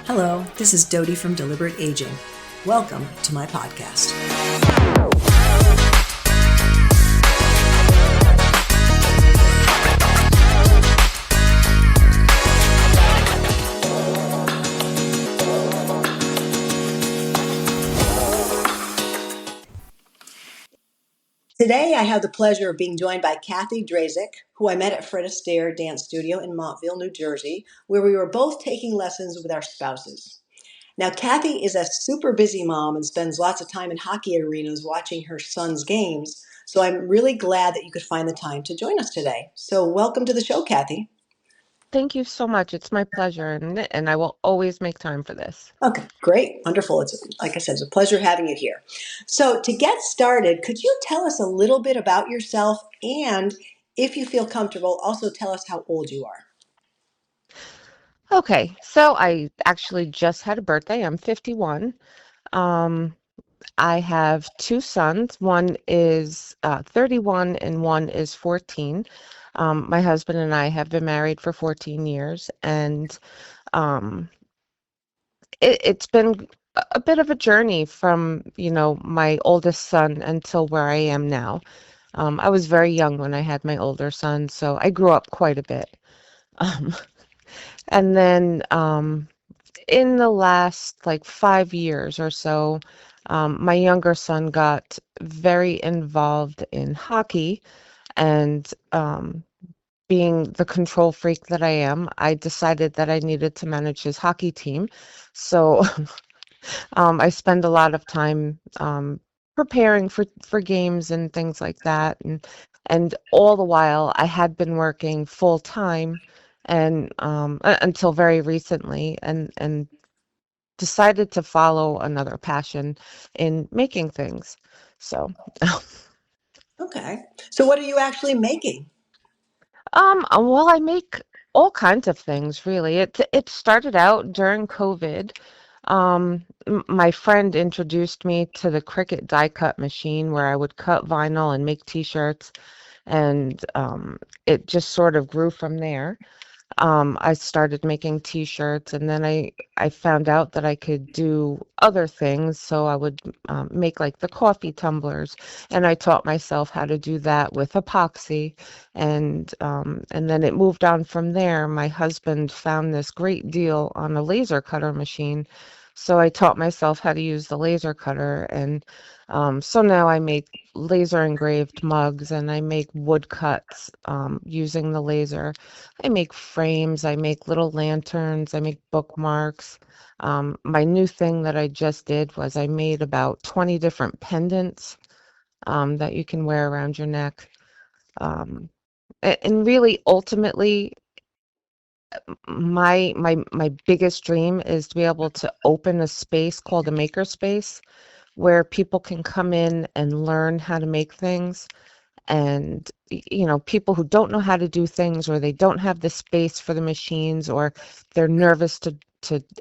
Hello, this is Dodie from Deliberate Aging. Welcome to my podcast. Today, I have the pleasure of being joined by Cathy Drazek, who I met at Fred Astaire Dance Studio in Montville, New Jersey, where we were both taking lessons with our spouses. Now, Cathy is a super busy mom and spends lots of time in hockey arenas watching her son's games, so I'm really glad that you could find the time to join us today. So, welcome to the show, Cathy. Thank you so much. It's my pleasure, and I will always make time for this. Okay, great, wonderful. It's like I said, it's a pleasure having you here. So, to get started, could you tell us a little bit about yourself and, if you feel comfortable, also tell us how old you are? Okay, so I actually just had a birthday. I'm 51. Um, I have two sons. One is 31 and one is 14. My husband and I have been married for 14 years, and um, it's been a bit of a journey from, my oldest son until where I am now. I was very young when I had my older son, so I grew up quite a bit. Um, And then in the last like 5 years or so, my younger son got very involved in hockey. And being the control freak that I am, I decided that I needed to manage his hockey team. So I spend a lot of time preparing for games and things like that. And all the while, I had been working full time and until very recently, and decided to follow another passion in making things. So, Okay. So, what are you actually making? well, I make all kinds of things, really. It started out during COVID. My friend introduced me to the Cricut die cut machine where I would cut vinyl and make t-shirts, and it just sort of grew from there. I started making t-shirts, and then I found out that I could do other things. So I would make like the coffee tumblers, and I taught myself how to do that with epoxy, and then it moved on from there. My husband found this great deal on a laser cutter machine, so I taught myself how to use the laser cutter, and so now I make laser engraved mugs, and I make wood cuts using the laser. I make frames, I make little lanterns, I make bookmarks. My new thing that I just did was I made about 20 different pendants that you can wear around your neck. Um, and really, ultimately, my biggest dream is to be able to open a space called a maker space where people can come in and learn how to make things. And people who don't know how to do things, or they don't have the space for the machines, or they're nervous to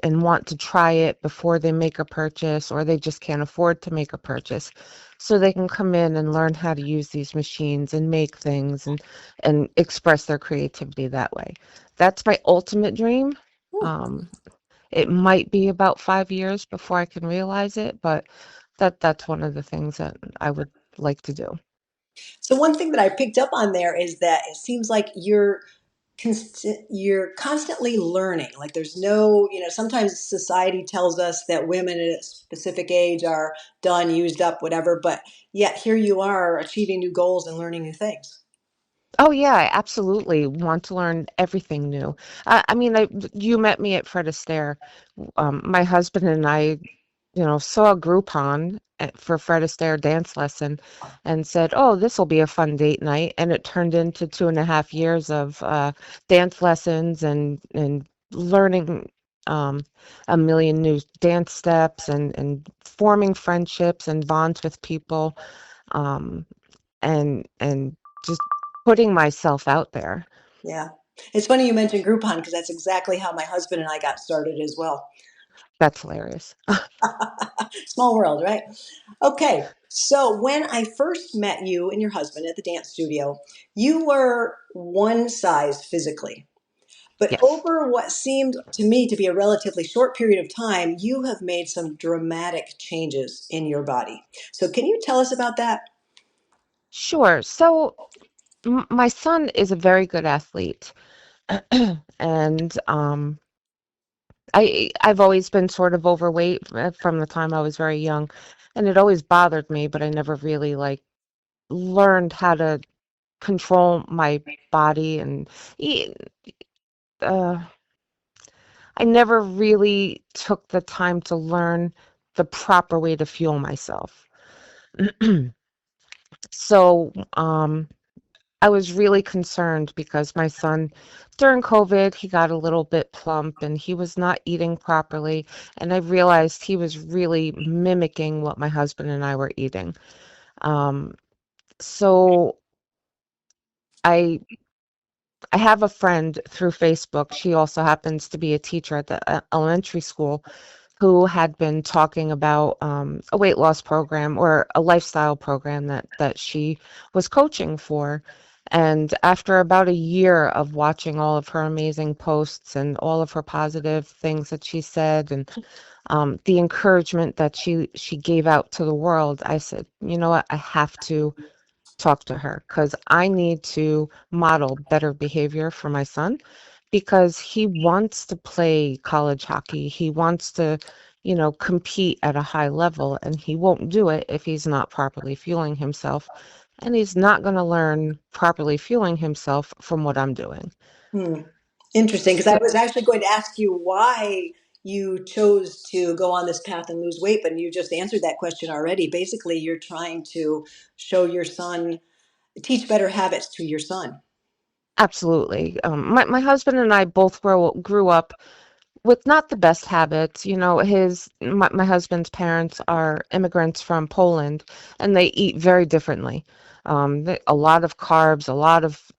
and want to try it before they make a purchase, or they just can't afford to make a purchase, so they can come in and learn how to use these machines and make things and express their creativity that way. That's my ultimate dream. Hmm. um, it might be about 5 years before I can realize it, but that's one of the things that I would like to do. So, one thing that I picked up on there is that it seems like you're constantly learning. Like there's no, sometimes society tells us that women at a specific age are done, used up, whatever, but yet here you are achieving new goals and learning new things. Oh yeah, I absolutely want to learn everything new. I mean, you met me at Fred Astaire. My husband and I, saw Groupon for Fred Astaire dance lesson, and said, "Oh, this will be a fun date night." And it turned into 2.5 years of dance lessons and learning a million new dance steps and forming friendships and bonds with people. Um, and just putting myself out there. Yeah. It's funny you mentioned Groupon because that's exactly how my husband and I got started as well. That's hilarious. Small world, right? Okay. So when I first met you and your husband at the dance studio, you were one size physically. But Yes. over what seemed to me to be a relatively short period of time, you have made some dramatic changes in your body. So, can you tell us about that? Sure. So my son is a very good athlete, and I've always been sort of overweight from the time I was very young, and it always bothered me, but I never really like learned how to control my body and eat. Uh, I never really took the time to learn the proper way to fuel myself. So, I was really concerned because my son, during COVID, he got a little bit plump and he was not eating properly. And I realized he was really mimicking what my husband and I were eating. Um, so I I have a friend through Facebook. She also happens to be a teacher at the elementary school who had been talking about a weight loss program or a lifestyle program that she was coaching for. And after about a year of watching all of her amazing posts and all of her positive things that she said and the encouragement that she gave out to the world, I said, you know what, I have to talk to her because I need to model better behavior for my son because he wants to play college hockey. He wants to, compete at a high level, and he won't do it if he's not properly fueling himself. And he's not going to learn properly fueling himself from what I'm doing. Hmm. Interesting, because I So, was actually going to ask you why you chose to go on this path and lose weight, but you just answered that question already. Basically, you're trying to show your son, teach better habits to your son. absolutely. My husband and I both grew up with not the best habits. My husband's parents are immigrants from Poland, and they eat very differently. A lot of carbs, a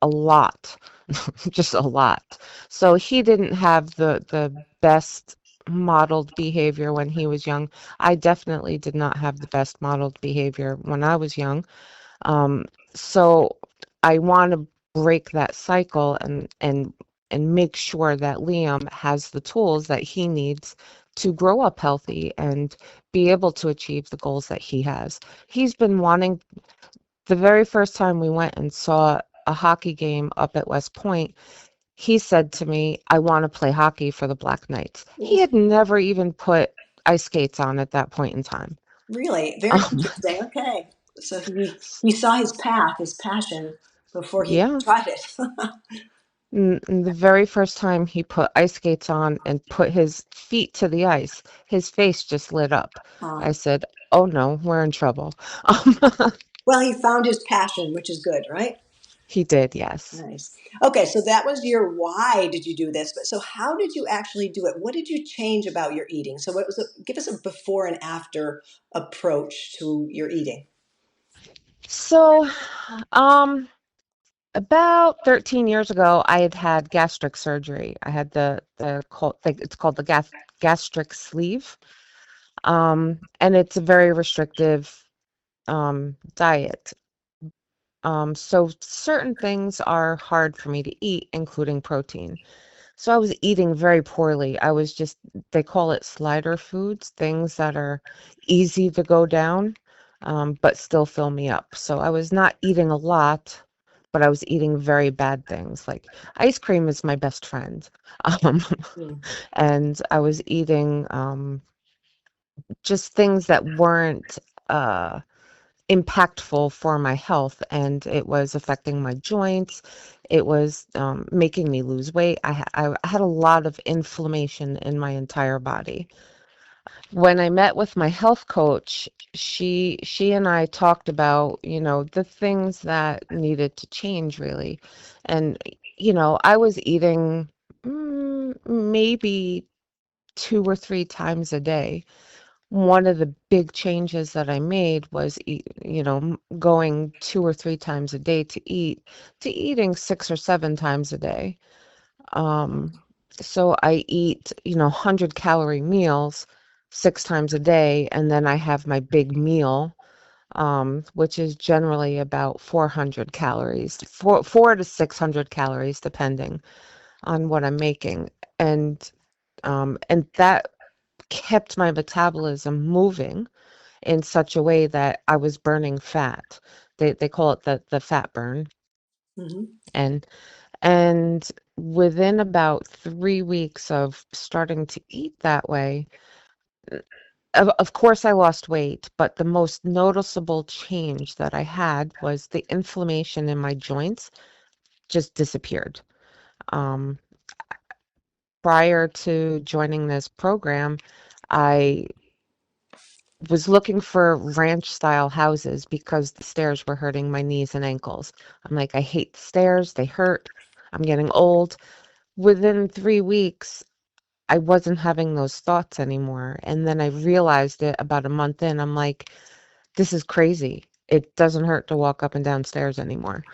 lot, just a lot. So he didn't have the best modeled behavior when he was young. I definitely did not have the best modeled behavior when I was young. Um, so I want to break that cycle and make sure that Liam has the tools that he needs to grow up healthy and be able to achieve the goals that he has. He's been wanting, the very first time we went and saw a hockey game up at West Point, he said to me, I want to play hockey for the Black Knights. He Oof, had never even put ice skates on at that point in time. really, very interesting. Okay, so he saw his path, his passion before he Yeah. tried it. And the very first time he put ice skates on and put his feet to the ice, his face just lit up. Uh, I said, "Oh no, we're in trouble." Um, well, he found his passion, which is good, right? he did, yes. Nice. Okay, so that was your why did you do this? But so how did you actually do it? What did you change about your eating? So what was it? Give us a before and after approach to your eating. So, um, about 13 years ago, I had had gastric surgery. I had it's called the gastric sleeve, and it's a very restrictive diet. So certain things are hard for me to eat, including protein. So I was eating very poorly. They call it slider foods, things that are easy to go down, but still fill me up. So I was not eating a lot, but I was eating very bad things. Like ice cream is my best friend. Um, Hmm. and I was eating just things that weren't uh, impactful for my health, and it was affecting my joints. It was making me lose weight. I had a lot of inflammation in my entire body. When I met with my health coach, she and I talked about, the things that needed to change really. And, I was eating maybe 2 or 3 times a day. One of the big changes that I made was, going 2 or 3 times a day to eating 6 or 7 times a day. Um, so I eat, 100-calorie meals 6 times a day, and then I have my big meal, which is generally about 400 calories, 400 to 600 calories, depending. on what I'm making. And and that kept my metabolism moving in such a way that I was burning fat. They call it the fat burn. Hmm. And and within about 3 weeks of starting to eat that way, of course I lost weight, but the most noticeable change that I had was the inflammation in my joints just disappeared. Um, Prior to joining this program, I was looking for ranch style houses because the stairs were hurting my knees and ankles. I'm like, I hate the stairs, they hurt. I'm getting old. Within 3 weeks, I wasn't having those thoughts anymore. And then I realized it about a month in. I'm like, this is crazy. It doesn't hurt to walk up and down stairs anymore.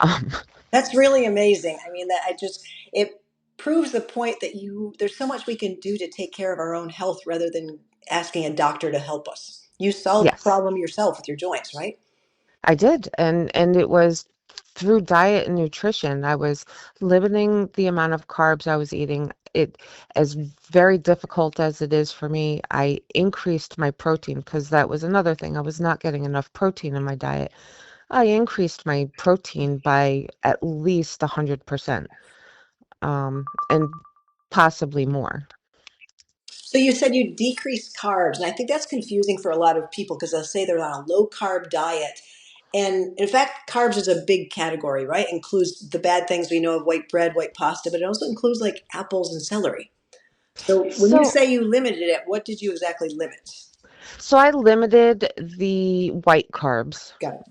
Um, That's really amazing. I mean, that I just it proves the point that there's so much we can do to take care of our own health rather than asking a doctor to help us. You solved the yes. problem yourself with your joints, right? I did, and it was through diet and nutrition. I was limiting the amount of carbs I was eating. It as very difficult as it is for me, I increased my protein because that was another thing. I was not getting enough protein in my diet. I increased my protein by at least 100%, and possibly more. So you said you decreased carbs, and I think that's confusing for a lot of people because they'll say they're on a low carb diet. And in fact, carbs is a big category, right? Includes the bad things we know of white bread, white pasta, but it also includes like apples and celery. So when you So say you limited it, what did you exactly limit? So I limited the white carbs. Got it.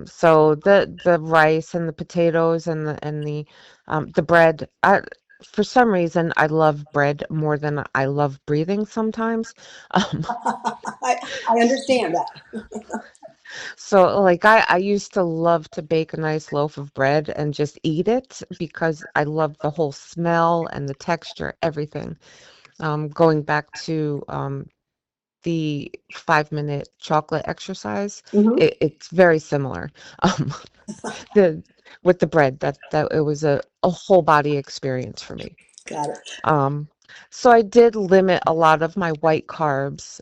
So the rice and the potatoes and the bread. For some reason, I love bread more than I love breathing sometimes. Um, I understand that. so like I used to love to bake a nice loaf of bread and just eat it because I love the whole smell and the texture, everything. Going back to the 5-minute chocolate exercise, Hmm. it's very similar. Um, the with the bread, that it was a whole body experience for me. Got it. Um, so I did limit a lot of my white carbs.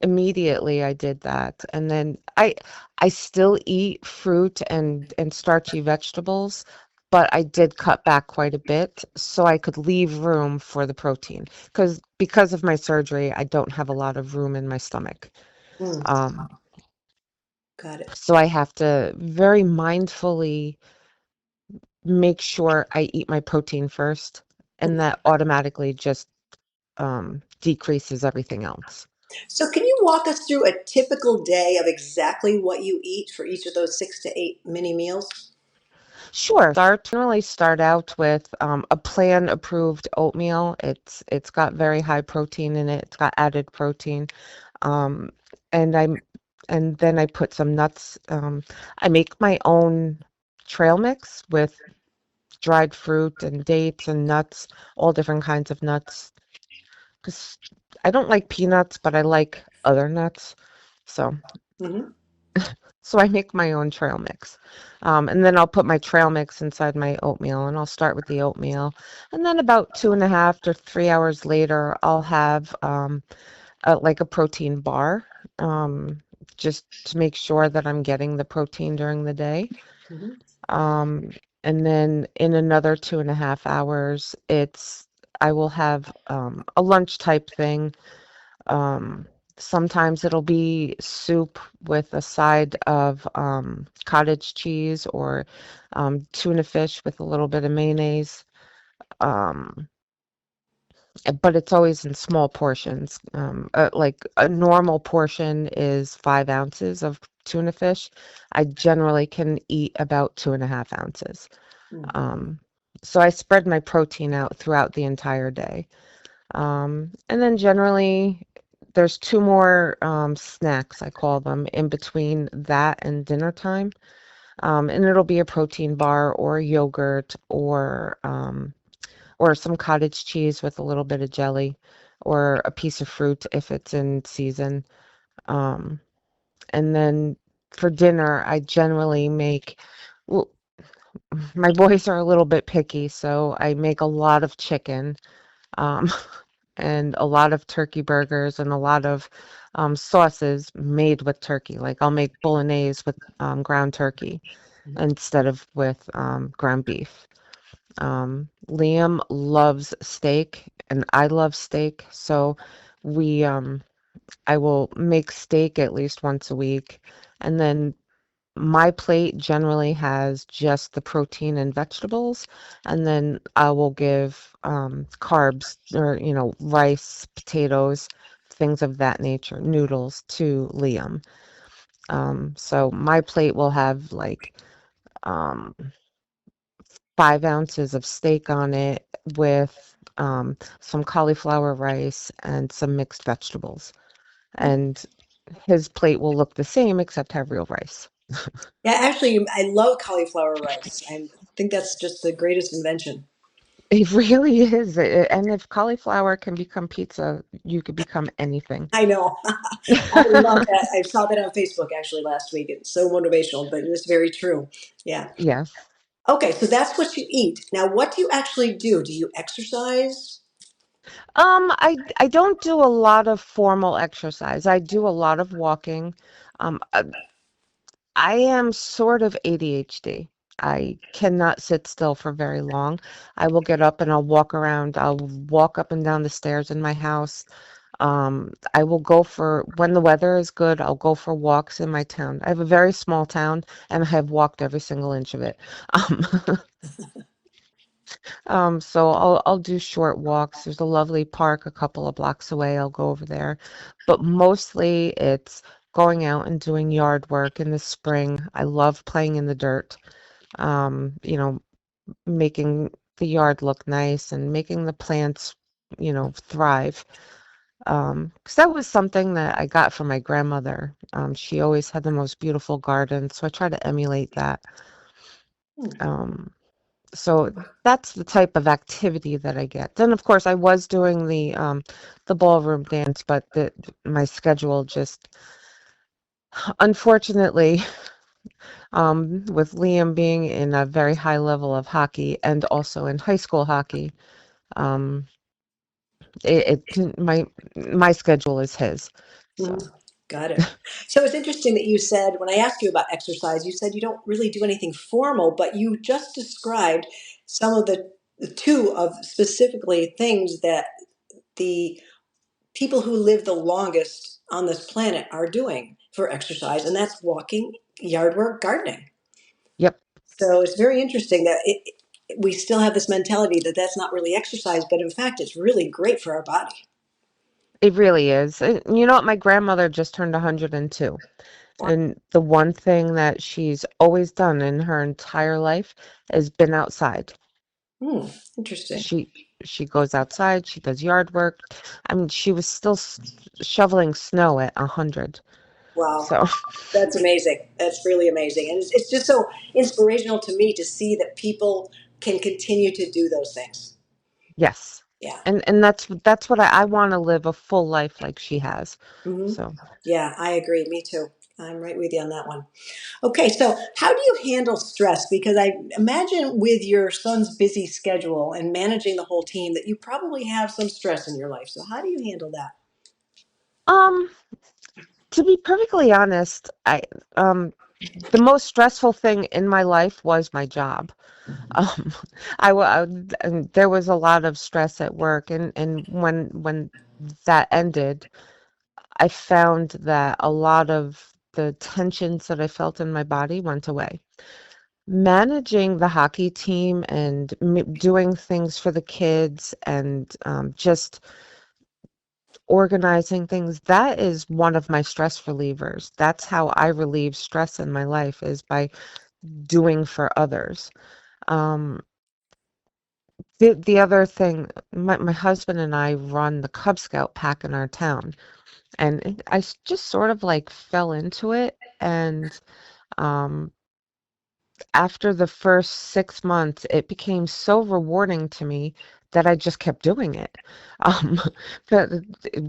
Immediately I did that, and then I still eat fruit and starchy vegetables, but I did cut back quite a bit so I could leave room for the protein because of my surgery, I don't have a lot of room in my stomach. Mm, Um, got it. so I have to very mindfully make sure I eat my protein first, and that automatically just decreases everything else. So can you walk us through a typical day of exactly what you eat for each of those 6 to 8 mini meals? Sure. Generally start out with a plan approved oatmeal. It's got very high protein in it. It's got added protein. Um, and then I put some nuts. I make my own trail mix with dried fruit and dates and nuts, all different kinds of nuts. Because I don't like peanuts, but I like other nuts. So Hmm. so I make my own trail mix. And then I'll put my trail mix inside my oatmeal, and I'll start with the oatmeal. And then about 2.5 to 3 hours later, I'll have like a protein bar, um, just to make sure that I'm getting the protein during the day. Hmm. Um, and then in another 2.5 hours, I will have a lunch type thing. Um, Sometimes it'll be soup with a side of cottage cheese or tuna fish with a little bit of mayonnaise. Um, but it's always in small portions. Like a normal portion is 5 ounces of tuna fish. I generally can eat about 2.5 ounces. Um, so I spread my protein out throughout the entire day. And then generally, there's two more snacks, I call them, in between that and dinner time. And it'll be a protein bar or yogurt or some cottage cheese with a little bit of jelly or a piece of fruit if it's in season. Um, and then for dinner, I generally make. My boys are a little bit picky, so I make a lot of chicken, um, and a lot of turkey burgers and a lot of sauces made with turkey. Like I'll make bolognese with ground turkey instead of with ground beef. Liam loves steak, and I love steak, so we I will make steak at least once a week, and then my plate generally has just the protein and vegetables, and then I will give carbs or, rice, potatoes, things of that nature, noodles to Liam. So my plate will have like um, 5 ounces of steak on it with some cauliflower rice and some mixed vegetables. And his plate will look the same except have real rice. Yeah, actually, I love cauliflower rice. I think that's just the greatest invention. It really is. And if cauliflower can become pizza, you could become anything. I know. I love that. I saw that on Facebook actually last week. It's so motivational, but it's very true. Yeah. Yes. Okay, so that's what you eat. Now, what do you actually do? Do you exercise? I don't do a lot of formal exercise. I do a lot of walking. I am sort of ADHD. I cannot sit still for very long. I will get up and I'll walk around. I'll walk up and down the stairs in my house. I will go for, when the weather is good, I'll go for walks in my town. I have a very small town and I have walked every single inch of it. Um, so I'll do short walks. There's a lovely park a couple of blocks away. I'll go over there. But mostly it's going out and doing yard work in the spring. I love playing in the dirt. Um, you know, Making the yard look nice and making the plants, thrive. 'Cause that was something that I got from my grandmother. She always had the most beautiful garden, so I try to emulate that. Hmm. Um, so that's the type of activity that I get. Then, of course, I was doing the ballroom dance, but my schedule just, unfortunately, with Liam being in a very high level of hockey and also in high school hockey, um, my schedule is his. So, Mhm. Got it. So it's interesting that you said, when I asked you about exercise, you said you don't really do anything formal, but you just described some of the two of specifically things that the people who live the longest on this planet are doing for exercise, and that's walking, yard work, gardening. yep, So it's very interesting that we still have this mentality that that's not really exercise, but in fact, it's really great for our body. it really is. And you know what? My grandmother just turned 102. And the one thing that she's always done in her entire life has been outside. Hmm, interesting. She she goes outside, she does yard work. I mean, she was still shoveling snow at 100. Wow. So, That's amazing. That's really amazing. And it's just so inspirational to me to see that people can continue to do those things. yes. Yeah. And that's what I want to live a full life like she has. Hmm. So, Yeah, I agree. Me too. I'm right with you on that one. Okay, so how do you handle stress? Because I imagine with your son's busy schedule and managing the whole team that you probably have some stress in your life. So how do you handle that? um, to be perfectly honest, um the most stressful thing in my life was my job. Um, and there was a lot of stress at work, and when that ended, I found that a lot of the tensions that I felt in my body went away. Managing the hockey team and doing things for the kids and just organizing things, that is one of my stress relievers. That's how I relieve stress in my life is by doing for others. Um, the other thing, my husband and I run the Cub Scout pack in our town, and just sort of like fell into it. And um, after the first 6 months, it became so rewarding to me that I just kept doing it. Um, but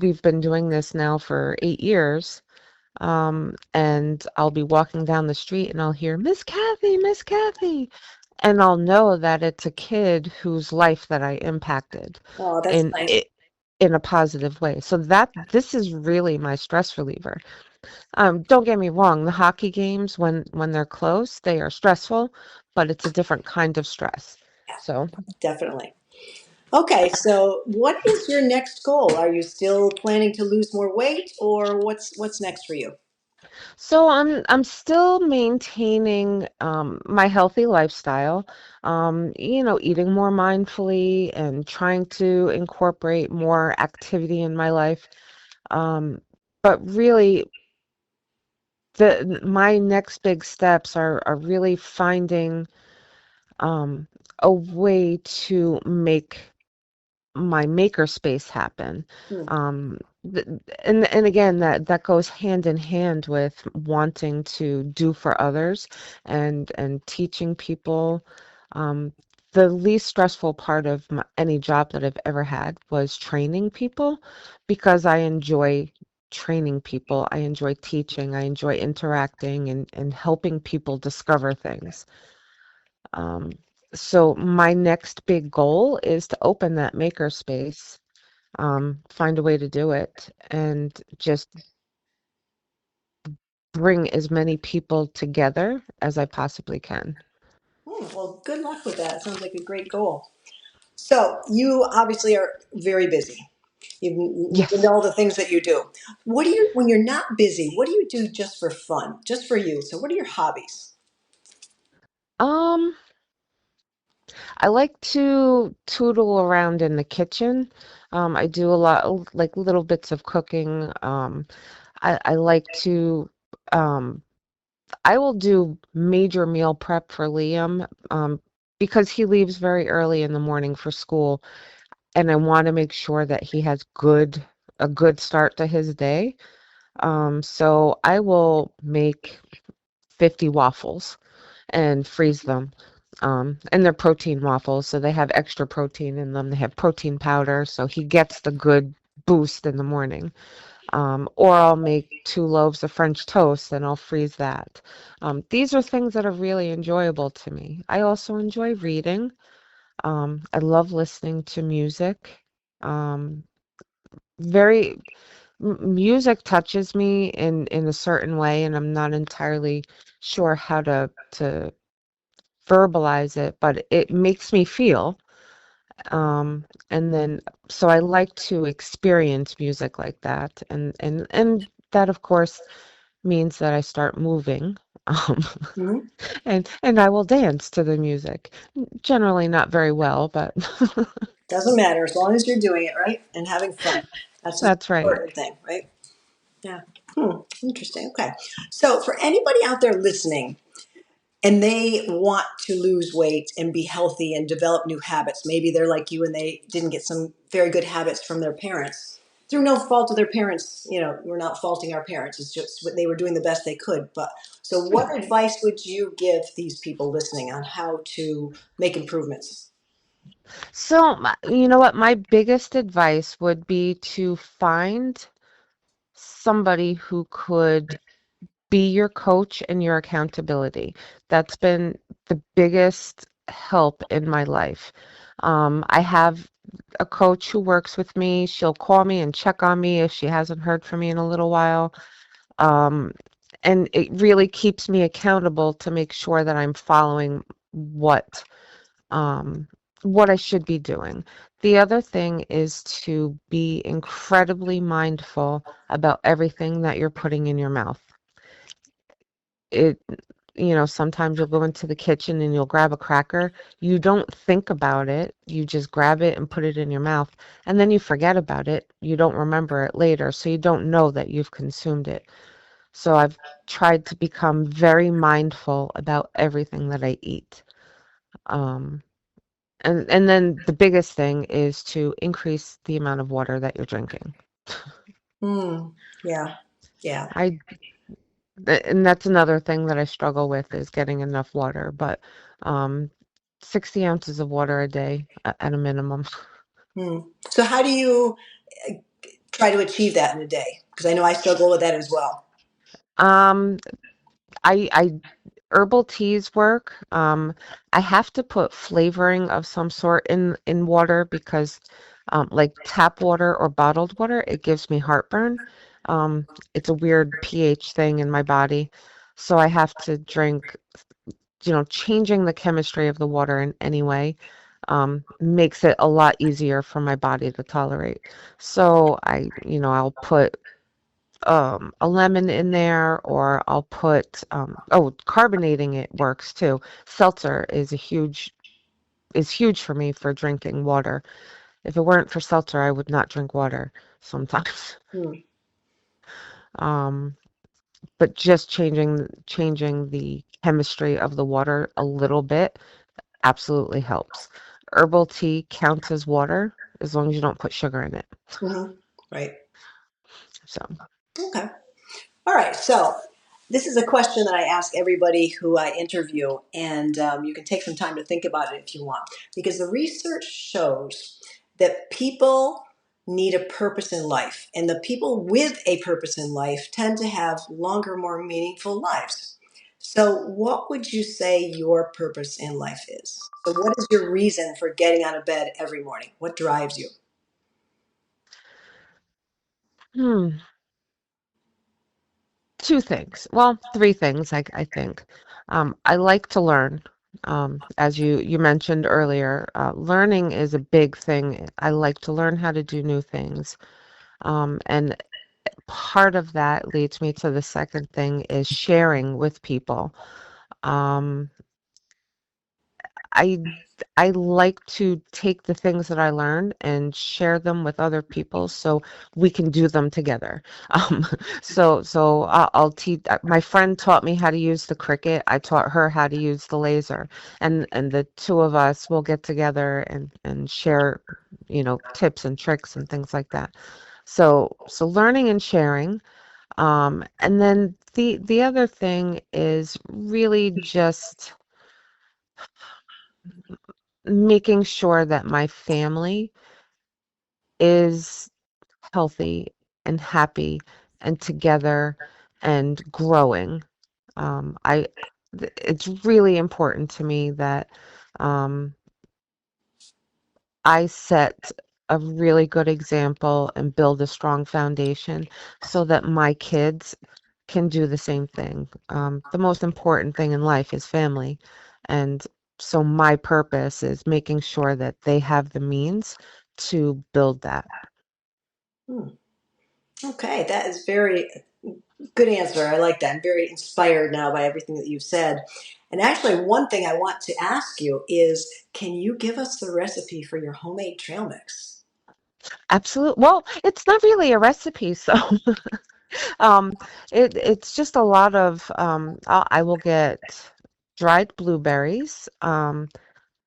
we've been doing this now for 8 years. And I'll be walking down the street and I'll hear Miss Kathy, Miss Kathy. and I'll know that it's a kid whose life that I impacted Oh, that's in nice. it in a positive way. So that this is really my stress reliever. Don't get me wrong, the hockey games when they're close, they are stressful, but it's a different kind of stress. Yeah, So definitely. Okay, so what is your next goal? Are you still planning to lose more weight, or what's next for you? I'm still maintaining my healthy lifestyle, eating more mindfully and trying to incorporate more activity in my life. Um, but really, the my next big steps are really finding um, a way to make my maker space happen. Hmm. Th- and again, that goes hand in hand with wanting to do for others and teaching people. Um, the least stressful part of any job that I've ever had was training people because I enjoy training people. I enjoy teaching. I enjoy interacting and helping people discover things. Um, so my next big goal is to open that maker space, find a way to do it, and just bring as many people together as I possibly can. Well, good luck with that. Sounds like a great goal. So you obviously are very busy. You Yes. know the things that you do. What do you, when you're not busy, what do you do just for fun, just for you? So what are your hobbies? Um, I like to tootle around in the kitchen. I do a lot of like little bits of cooking. I like to um I will do major meal prep for Liam, because he leaves very early in the morning for school, and I want to make sure that he has a good start to his day. So I will make 50 waffles and freeze them. And they're protein waffles, so they have extra protein in them. They have protein powder, so he gets the good boost in the morning. Or I'll make 2 loaves of French toast and I'll freeze that. These are things that are really enjoyable to me. I also enjoy reading. I love listening to music. Um, very Music touches me in a certain way, and I'm not entirely sure how to verbalize it, but it makes me feel. And then so I like to experience music like that, and that of course means that I start moving. Um, Hmm. and I will dance to the music. Generally not very well, but Doesn't matter as long as you're doing it right and having fun. That's the that's right. important thing, right? Yeah. Interesting. Okay. So for anybody out there listening, and they want to lose weight and be healthy and develop new habits. Maybe they're like you and they didn't get some very good habits from their parents through no fault of their parents. We're not faulting our parents. It's just what they were doing the best they could. But so, what advice would you give these people listening on how to make improvements? So, you know what? My biggest advice would be to find somebody who could be your coach and your accountability. That's been the biggest help in my life. I have a coach who works with me. She'll call me and check on me if she hasn't heard from me in a little while. Um, and it really keeps me accountable to make sure that I'm following what um, what I should be doing. The other thing is to be incredibly mindful about everything that you're putting in your mouth. It, sometimes you'll go into the kitchen and you'll grab a cracker. You don't think about it. You just grab it and put it in your mouth, and then you forget about it. You don't remember it later, so you don't know that you've consumed it. So I've tried to become very mindful about everything that I eat. Um, and then the biggest thing is to increase the amount of water that you're drinking. Mm, yeah, yeah. I and that's another thing that I struggle with is getting enough water, but 60 ounces of water a day at a minimum. So, how do you try to achieve that in a day? Because I know I struggle with that as well. Um, I Herbal teas work. I have to put flavoring of some sort in water because, like tap water or bottled water, it gives me heartburn. It's a weird pH thing in my body, so I have to drink. Changing the chemistry of the water in any way makes it a lot easier for my body to tolerate. So I'll put a lemon in there, or I'll put carbonating it works too. Seltzer is huge for me for drinking water. If it weren't for seltzer, I would not drink water sometimes. Hmm. Um, but just changing the chemistry of the water a little bit absolutely helps. Herbal tea counts as water as long as you don't put sugar in it. Hmm. Right. So, Okay. All right. So this is a question that I ask everybody who I interview, and you can take some time to think about it if you want, because the research shows that people need a purpose in life, and the people with a purpose in life tend to have longer, more meaningful lives. So, what would you say your purpose in life is? So, what is your reason for getting out of bed every morning? What drives you? hmm, two things. Well, three things, I think. I like to learn. As you mentioned earlier, learning is a big thing. I like to learn how to do new things. And part of that leads me to the second thing is sharing with people. Um, I I like to take the things that I learn and share them with other people so we can do them together. Um, so I'll teach. My friend taught me how to use the Cricut. I taught her how to use the laser, and the two of us will get together and share, tips and tricks and things like that. So learning and sharing. And then the other thing is really just making sure that my family is healthy and happy and together and growing. I It's really important to me that um, I set a really good example and build a strong foundation so that my kids can do the same thing. The most important thing in life is family. And so my purpose is making sure that they have the means to build that. Hmm. Okay, that is very good answer. I like that. I'm very inspired now by everything that you've said. And actually, one thing I want to ask you is, can you give us the recipe for your homemade trail mix? Absolutely. Well, it's not really a recipe, so um, it's just a lot of I will get dried blueberries,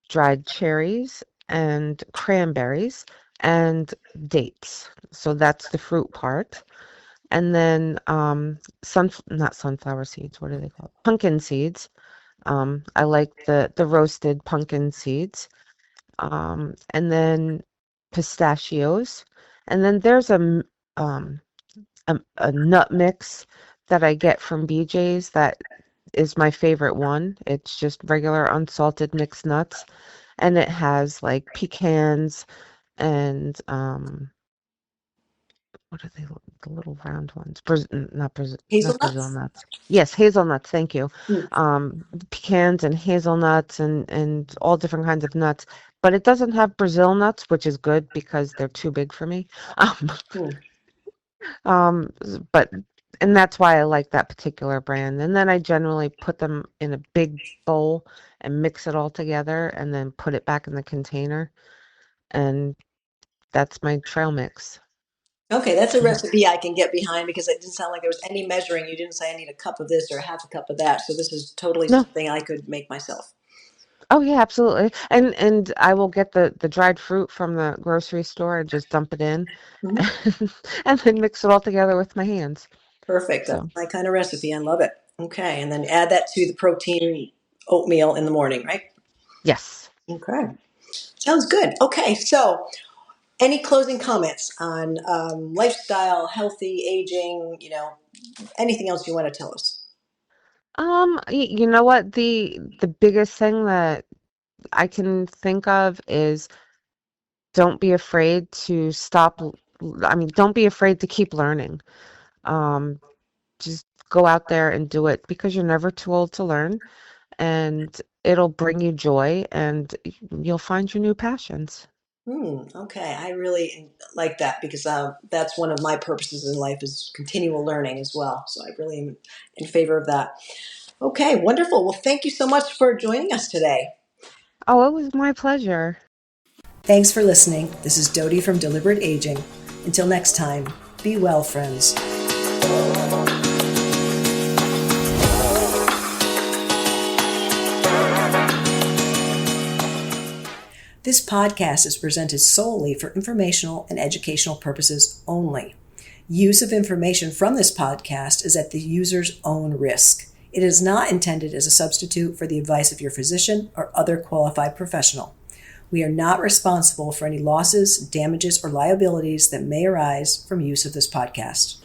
dried cherries, and cranberries, and dates. So that's the fruit part. And then not sunflower seeds, what are they called? Pumpkin seeds. I like the roasted pumpkin seeds. And then pistachios. And then there's um a nut mix that I get from BJ's that is my favorite one. It's just regular unsalted mixed nuts, and it has like pecans and what are they? The little round ones? Not Brazil Hazelnuts? nuts. Yes, hazelnuts. Thank you. Hmm. Pecans and hazelnuts and all different kinds of nuts. But it doesn't have Brazil nuts, which is good because they're too big for me. Um, Hmm. but and that's why I like that particular brand. And then I generally put them in a big bowl and mix it all together, and then put it back in the container. And that's my trail mix. Okay, that's a recipe I can get behind because it didn't sound like there was any measuring. You didn't say I need a cup of this or a half a cup of that. So this is totally No. something I could make myself. Oh yeah, absolutely. And I will get the dried fruit from the grocery store and just dump it in Mhm. and then mix it all together with my hands. Perfect. That's So, my kind of recipe. I love it. Okay, and then add that to the protein oatmeal in the morning, right? yes. Okay, sounds good. Okay, so any closing comments on lifestyle, healthy aging? Anything else you want to tell us? You know what? The biggest thing that I can think of is don't be afraid to don't be afraid to keep learning. Um, just go out there and do it because you're never too old to learn, and it'll bring you joy, and you'll find your new passions. Okay, I really like that because that's one of my purposes in life is continual learning as well. So I really am in favor of that. Okay, wonderful. Well, thank you so much for joining us today. Oh, it was my pleasure. Thanks for listening. This is Dodie from Deliberate Aging. Until next time, be well, friends. This podcast is presented solely for informational and educational purposes only. Use of information from this podcast is at the user's own risk. It is not intended as a substitute for the advice of your physician or other qualified professional. We are not responsible for any losses, damages, or liabilities that may arise from use of this podcast.